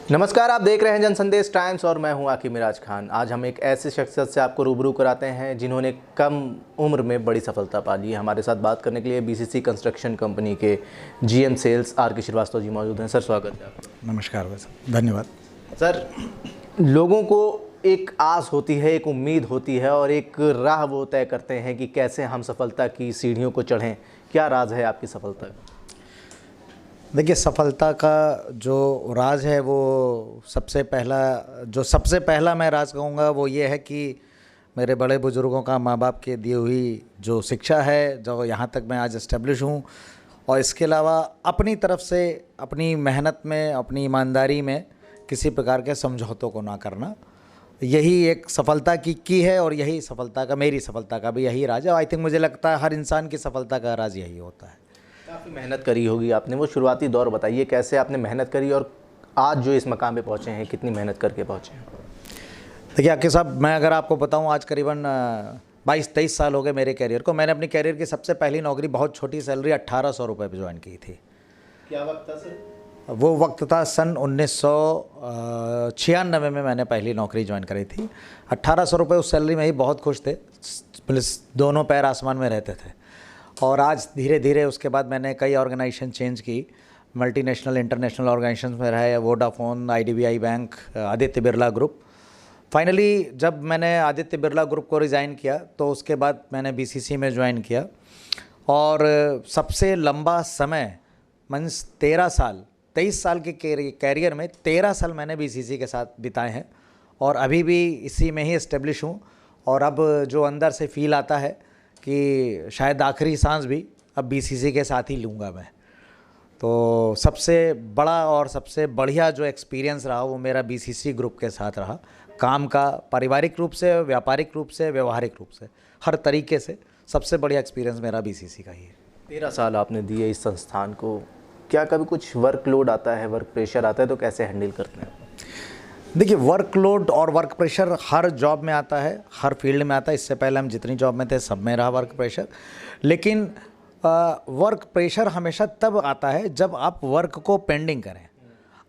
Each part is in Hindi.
नमस्कार, आप देख रहे हैं जनसंदेश टाइम्स और मैं हूं आकिब मिराज खान। आज हम एक ऐसे शख्सियत से आपको रूबरू कराते हैं जिन्होंने कम उम्र में बड़ी सफलता पा ली है। हमारे साथ बात करने के लिए बीसीसी कंस्ट्रक्शन कंपनी के जीएम सेल्स आर के श्रीवास्तव जी मौजूद हैं। सर, स्वागत है आपका। नमस्कार वैसे, धन्यवाद। सर, लोगों को एक आस होती है, एक उम्मीद होती है और एक राह वो तय करते हैं कि कैसे हम सफलता की सीढ़ियों को चढ़ें। क्या राज है आपकी सफलता का? देखिए, सफलता का जो राज है वो सबसे पहला मैं राज कहूँगा वो ये है कि मेरे बड़े बुज़ुर्गों का, माँ बाप के दी हुई जो शिक्षा है, जो यहाँ तक मैं आज एस्टेब्लिश हूँ, और इसके अलावा अपनी तरफ से अपनी मेहनत में, अपनी ईमानदारी में किसी प्रकार के समझौतों को ना करना, यही एक सफलता की है। और यही सफलता का, मेरी सफलता का भी यही राज है। आई थिंक मुझे लगता है हर इंसान की सफलता का राज यही होता है। काफ़ी मेहनत करी होगी आपने, वो शुरुआती दौर बताइए, कैसे आपने मेहनत करी और आज जो इस मकाम पे पहुँचे हैं, कितनी मेहनत करके पहुँचे हैं? देखिए आकिब साहब, मैं अगर आपको बताऊं, आज करीबन 22-23 साल हो गए मेरे कैरियर को। मैंने अपनी कैरियर की सबसे पहली नौकरी, बहुत छोटी सैलरी, 1800 रुपये पर ज्वाइन की थी। क्या वक्त था सर? वो वक्त था सन 1996 में मैंने पहली नौकरी ज्वाइन करी थी। 1800 रुपये उस सैलरी में ही बहुत खुश थे, प्लस दोनों पैर आसमान में रहते थे। और आज धीरे धीरे उसके बाद मैंने कई ऑर्गेनाइजेशन चेंज की, मल्टीनेशनल इंटरनेशनल ऑर्गेनाइजेशन में रहे, Vodafone, IDBI bank, Aditya Birla group. Finally जब मैंने आदित्य बिरला ग्रुप को रिज़ाइन किया तो उसके बाद मैंने BCC में ज्वाइन किया। और सबसे लंबा समय मीन्स 13 साल, 23 साल के कैरियर में 13 साल मैंने BCC के साथ बिताए हैं और अभी भी इसी में ही इस्टेब्लिश हूँ। और अब जो अंदर से फील आता है कि शायद आखिरी सांस भी अब BCC के साथ ही लूँगा मैं। तो सबसे बड़ा और सबसे बढ़िया जो एक्सपीरियंस रहा वो मेरा BCC ग्रुप के साथ रहा, काम का, पारिवारिक रूप से, व्यापारिक रूप से, व्यवहारिक रूप से, हर तरीके से सबसे बढ़िया एक्सपीरियंस मेरा BCC का ही है। 13 साल आपने दिए इस संस्थान को। क्या कभी कुछ वर्कलोड आता है, वर्क प्रेशर आता है, तो कैसे हैंडल करते हैं? देखिए, वर्कलोड और वर्क प्रेशर हर जॉब में आता है, हर फील्ड में आता है। इससे पहले हम जितनी जॉब में थे सब में रहा वर्क प्रेशर। लेकिन वर्क प्रेशर हमेशा तब आता है जब आप वर्क को पेंडिंग करें।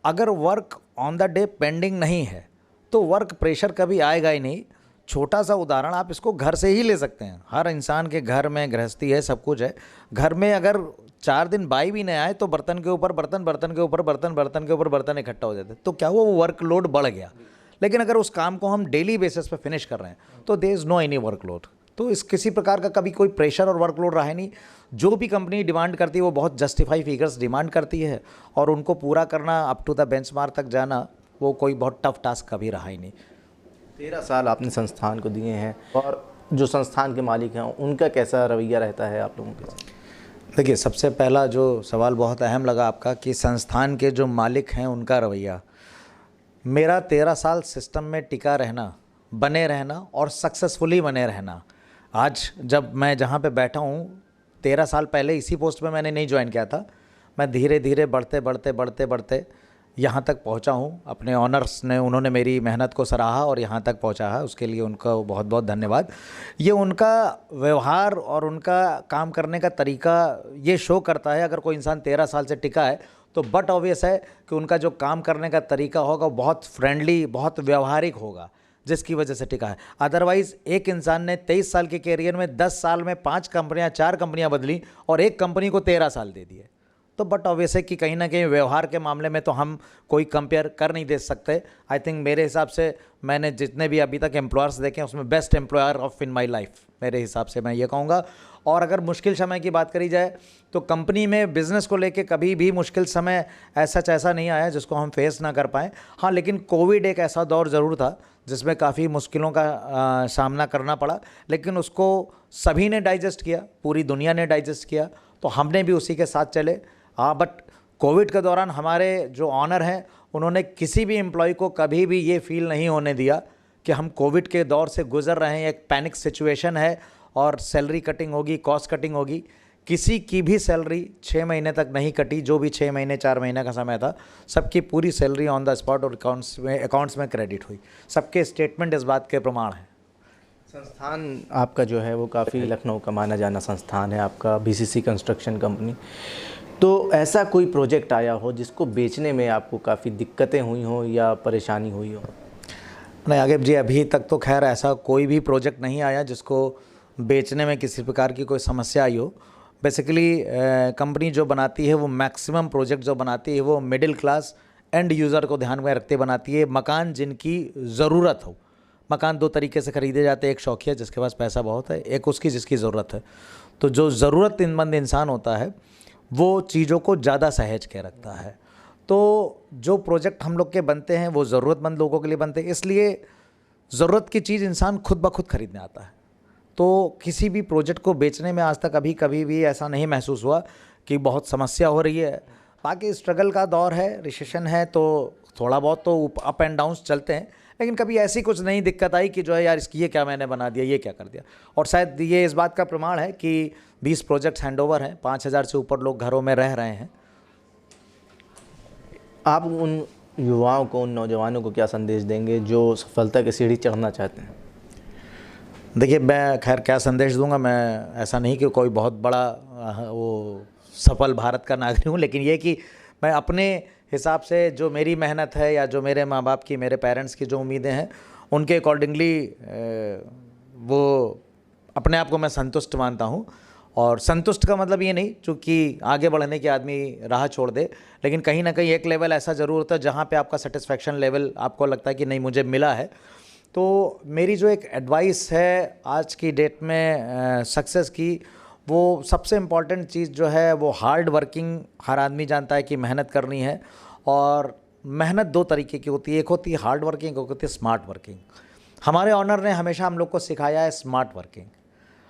अगर work on the day pending नहीं है तो वर्क प्रेशर कभी आएगा ही नहीं। छोटा सा उदाहरण आप इसको घर से ही ले सकते हैं। हर इंसान के घर में गृहस्थी है, सब कुछ है। घर में अगर 4 दिन बाई भी नहीं आए तो बर्तन के ऊपर बर्तन, बर्तन के ऊपर बर्तन, बर्तन के ऊपर बर्तन इकट्ठा हो जाते, तो क्या हुआ, वो वर्कलोड बढ़ गया। लेकिन अगर उस काम को हम डेली बेसिस पे फिनिश कर रहे हैं तो there is no any workload. तो इस किसी प्रकार का कभी कोई प्रेशर और वर्कलोड रहा नहीं। जो भी कंपनी डिमांड करती है वो बहुत जस्टिफाई फिगर्स डिमांड करती है और उनको पूरा करना, अप टू द बेंचमार्क तक जाना, वो कोई बहुत टफ टास्क कभी रहा ही नहीं। 13 साल आपने संस्थान को दिए हैं और जो संस्थान के मालिक हैं उनका कैसा रवैया रहता है आप लोगों के साथ? देखिए, सबसे पहला जो सवाल बहुत अहम लगा आपका कि संस्थान के जो मालिक हैं उनका रवैया। मेरा 13 साल सिस्टम में टिका रहना, बने रहना और सक्सेसफुली बने रहना। आज जब मैं जहाँ पे बैठा हूँ, 13 साल पहले इसी पोस्ट पे मैंने नहीं ज्वाइन किया था। मैं धीरे धीरे बढ़ते यहाँ तक पहुँचा हूँ। अपने ऑनर्स ने, उन्होंने मेरी मेहनत को सराहा और यहाँ तक पहुँचा है, उसके लिए उनका बहुत बहुत धन्यवाद। ये उनका व्यवहार और उनका काम करने का तरीका ये शो करता है। अगर कोई इंसान 13 साल से टिका है तो बट ऑब्वियस है कि उनका जो काम करने का तरीका होगा वो बहुत फ्रेंडली, बहुत व्यवहारिक होगा, जिसकी वजह से टिका है। अदरवाइज़ एक इंसान ने 23 साल के कैरियर में 10 साल में 5 कंपनियाँ, 4 कंपनियाँ बदली और एक कंपनी को 13 साल दे दिए, तो बट ऑब्वियस है कि कहीं ना कहीं व्यवहार के मामले में तो हम कोई कंपेयर कर नहीं दे सकते। आई थिंक मेरे हिसाब से मैंने जितने भी अभी तक एम्प्लॉयर्स देखे हैं उसमें best employer of in my life मेरे हिसाब से मैं ये कहूँगा। और अगर मुश्किल समय की बात करी जाए तो कंपनी में बिज़नेस को लेके कभी भी मुश्किल समय ऐसा नहीं आया जिसको हम फेस ना कर पाएँ। हाँ, लेकिन कोविड एक ऐसा दौर ज़रूर था जिसमें काफ़ी मुश्किलों का सामना करना पड़ा, लेकिन उसको सभी ने डाइजेस्ट किया, पूरी दुनिया ने डाइजेस्ट किया, तो हमने भी उसी के साथ चले। हाँ, बट कोविड के दौरान हमारे जो ऑनर हैं उन्होंने किसी भी एम्प्लॉय को कभी भी ये फील नहीं होने दिया कि हम कोविड के दौर से गुजर रहे हैं, एक पैनिक सिचुएशन है और सैलरी कटिंग होगी, कॉस्ट कटिंग होगी। किसी की भी सैलरी 6 महीने तक नहीं कटी। जो भी 6 महीने 4 महीने का समय था, सबकी पूरी सैलरी ऑन द स्पॉट और अकाउंट्स में क्रेडिट हुई। सबके स्टेटमेंट इस बात के प्रमाण हैं। संस्थान आपका जो है वो काफ़ी लखनऊ का माना जाना संस्थान है आपका, BCC कंस्ट्रक्शन कंपनी। तो ऐसा कोई प्रोजेक्ट आया हो जिसको बेचने में आपको काफ़ी दिक्कतें हुई हों या परेशानी हुई हो? नहीं आगे जी, अभी तक तो खैर ऐसा कोई भी प्रोजेक्ट नहीं आया जिसको बेचने में किसी प्रकार की कोई समस्या आई हो। बेसिकली कंपनी जो बनाती है वो मैक्सिमम प्रोजेक्ट जो बनाती है वो मिडिल क्लास एंड यूज़र को ध्यान में रखते बनाती है। मकान जिनकी ज़रूरत हो, मकान दो तरीके से ख़रीदे जाते हैं, एक शौकिया जिसके पास पैसा बहुत है, एक उसकी जिसकी ज़रूरत है। तो जो ज़रूरतमंद इंसान होता है वो चीज़ों को ज़्यादा सहेज के रखता है। तो जो प्रोजेक्ट हम लोग के बनते हैं वो ज़रूरतमंद लोगों के लिए बनते हैं, इसलिए ज़रूरत की चीज़ इंसान खुद ब खुद खरीदने आता है। तो किसी भी प्रोजेक्ट को बेचने में आज तक कभी भी ऐसा नहीं महसूस हुआ कि बहुत समस्या हो रही है। बाकी स्ट्रगल का दौर है, रिसेशन है, तो थोड़ा बहुत तो अप एंड डाउन्स चलते हैं, लेकिन कभी ऐसी कुछ नहीं दिक्कत आई कि जो है यार इसकी ये क्या मैंने बना दिया, ये क्या कर दिया। और शायद ये इस बात का प्रमाण है कि 20 प्रोजेक्ट्स हैंडओवर हैं, 5000 से ऊपर लोग घरों में रह रहे हैं। आप उन युवाओं को, उन नौजवानों को क्या संदेश देंगे जो सफलता की सीढ़ी चढ़ना चाहते हैं? देखिए, मैं खैर क्या संदेश दूंगा, मैं ऐसा नहीं कि कोई बहुत बड़ा वो सफल भारत का नागरिक हूँ, लेकिन ये कि मैं अपने हिसाब से जो मेरी मेहनत है या जो मेरे माँ बाप की, मेरे पेरेंट्स की जो उम्मीदें हैं उनके अकॉर्डिंगली वो अपने आप को मैं संतुष्ट मानता हूँ। और संतुष्ट का मतलब ये नहीं चूँकि आगे बढ़ने के आदमी राह छोड़ दे, लेकिन कहीं ना कहीं एक लेवल ऐसा ज़रूर होता है जहाँ पे आपका सेटिस्फेक्शन लेवल आपको लगता है कि नहीं मुझे मिला है। तो मेरी जो एक एडवाइस है आज की डेट में सक्सेस की, वो सबसे इम्पॉर्टेंट चीज़ जो है वो हार्ड वर्किंग। हर आदमी जानता है कि मेहनत करनी है, और मेहनत दो तरीके की होती है, एक होती है हार्ड वर्किंग, एक होती है स्मार्ट वर्किंग। हमारे ऑनर ने हमेशा हम लोग को सिखाया है स्मार्ट वर्किंग।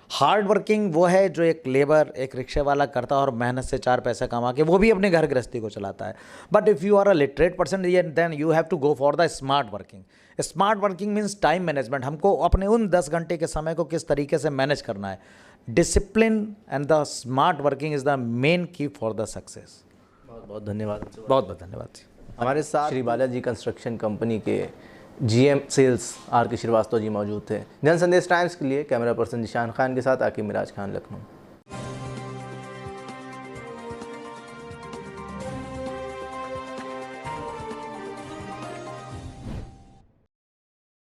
हार्ड वर्किंग वो है जो एक लेबर, एक रिक्शे वाला करता है और मेहनत से 4 पैसा कमा के वो भी अपने घर गृहस्थी को चलाता है। But if you are a literate person then you have to go for the smart working. Smart working means time management. हमको अपने उन 10 घंटे के समय को किस तरीके से मैनेज करना है। Discipline and the smart working is the main की फॉर द सक्सेस। बहुत बहुत धन्यवाद। बहुत बहुत धन्यवाद जी। हमारे साथ श्री बालाजी कंस्ट्रक्शन कंपनी के GM sales R.K. Srivastava ji मौजूद थे। जन संदेश टाइम्स के लिए कैमरा पर्सन जिशान खान के साथ आकिब मिराज खान, लखनऊ।